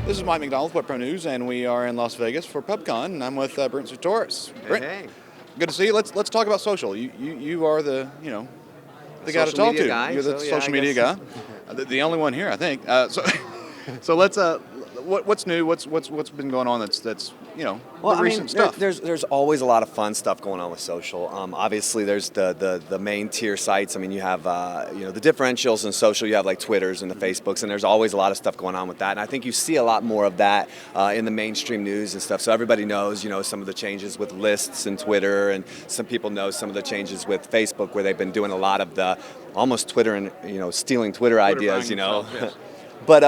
This is Mike McDonald, Web Pro News, and we are in Las Vegas for PubCon, and I'm with Brent Csutoras. Brent, Hey. good to see you. Let's talk about social. You are the the guy to Social talk media to. guy, You're the so, yeah, social I media guess. guy, the only one here, I think. So let's what's new? What's been going on? That's the recent stuff. There's always a lot of fun stuff going on with social. Obviously, there's the main tier sites. I mean, you have the differentials in social. You have like Twitters and the Facebooks, and there's always a lot of stuff going on with that. And I think you see a lot more of that in the mainstream news and stuff. So everybody knows, some of the changes with lists and Twitter, and some people know some of the changes with Facebook, where they've been doing a lot of the almost Twitter and stealing Twitter ideas. Yes. But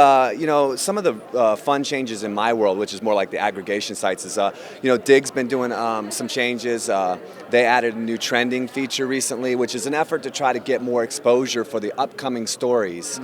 some of the fun changes in my world, which is more like the aggregation sites, is Digg's been doing some changes. They added a new trending feature recently, which is an effort to try to get more exposure for the upcoming stories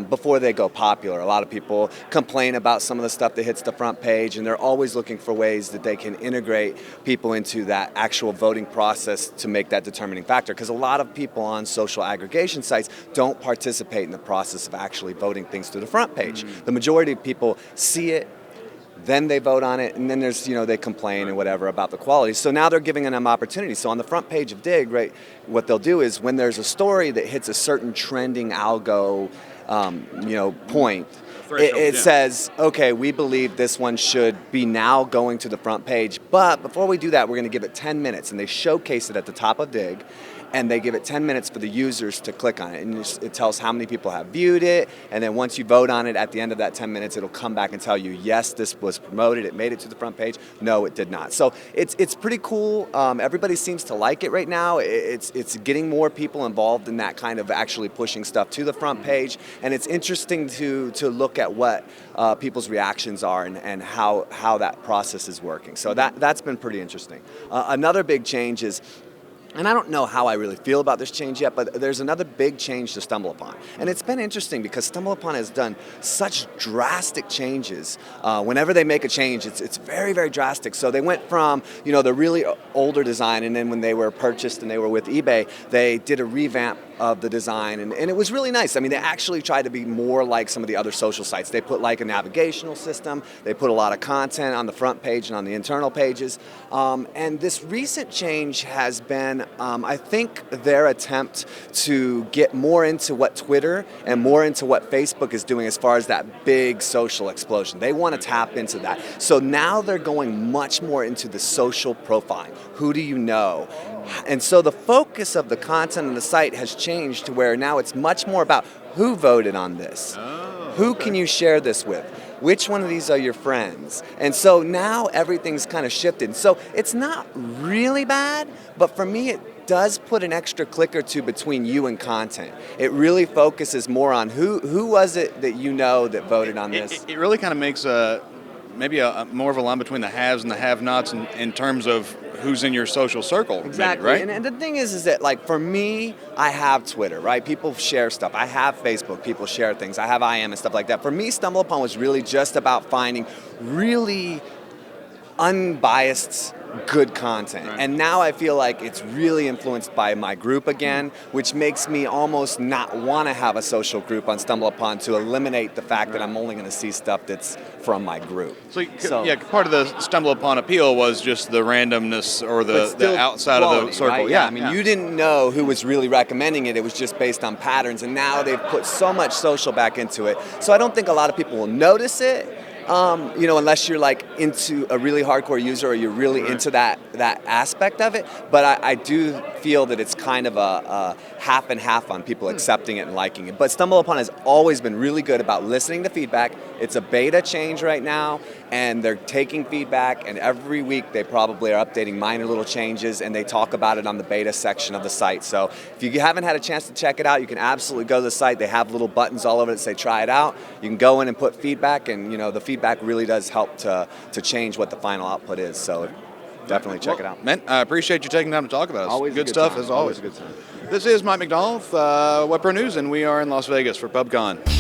before they go popular. A lot of people complain about some of the stuff that hits the front page, and they're always looking for ways that they can integrate people into that actual voting process to make that determining factor. Because a lot of people on social aggregation sites don't participate in the process of actually voting things to the front page. The majority of people see it, then they vote on it, and then there's, they complain and whatever about the quality. So now they're giving them opportunity. So on the front page of Digg, right, what they'll do is when there's a story that hits a certain trending algo, point, it says, okay, we believe this one should be now going to the front page. But before we do that, we're going to give it 10 minutes, and they showcase it at the top of Digg. And they give it 10 minutes for the users to click on it. And it tells how many people have viewed it. And then once you vote on it, at the end of that 10 minutes, it'll come back and tell you, yes, this was promoted. It made it to the front page. No, it did not. So it's pretty cool. Everybody seems to like it right now. It's getting more people involved in that kind of actually pushing stuff to the front page. And it's interesting to look at what people's reactions are and how that process is working. So that's been pretty interesting. Another big change is, and I don't know how I really feel about this change yet, but there's another big change to StumbleUpon. And it's been interesting because StumbleUpon has done such drastic changes. Whenever they make a change, it's very, very drastic. So they went from, the really older design, and then when they were purchased and they were with eBay, they did a revamp of the design, and it was really nice. I mean, they actually tried to be more like some of the other social sites. They put like a navigational system, they put a lot of content on the front page and on the internal pages, and this recent change has been, I think, their attempt to get more into what Twitter and more into what Facebook is doing as far as that big social explosion. They want to tap into that. So now they're going much more into the social profiling. Who do you know? And so the focus of the content on the site has changed to where now it's much more about who voted on this. Who can you share this with? Which one of these are your friends? And so now everything's kind of shifted. So it's not really bad, but for me it does put an extra click or two between you and content. It really focuses more on who was it that that voted on this. It really kind of makes maybe more of a line between the haves and the have-nots in terms of who's in your social circle. Exactly, maybe, right? And the thing is that, like, for me, I have Twitter, right? People share stuff. I have Facebook. People share things. I have IM and stuff like that. For me, StumbleUpon was really just about finding really unbiased, good content. Right. And now I feel like it's really influenced by my group again, which makes me almost not want to have a social group on StumbleUpon to eliminate the fact that I'm only going to see stuff that's from my group. So yeah, part of the StumbleUpon appeal was just the randomness or the outside quality, of the circle. Right? I mean, you didn't know who was really recommending it. It was just based on patterns. And now they've put so much social back into it. So I don't think a lot of people will notice it. Unless you're like into a really hardcore user or you're really into that aspect of it. But I do feel that it's kind of a half and half on people accepting it and liking it. But StumbleUpon has always been really good about listening to feedback. It's a beta change right now, and they're taking feedback, and every week they probably are updating minor little changes, and they talk about it on the beta section of the site. So if you haven't had a chance to check it out, you can absolutely go to the site. They have little buttons all over it that say try it out. You can go in and put feedback, and the feedback really does help to change what the final output is. So definitely check it out. Man, I appreciate you taking time to talk about it. Always good stuff time. as always. Always a good time. This is Mike McDonald, Web Pro News, and we are in Las Vegas for PubCon.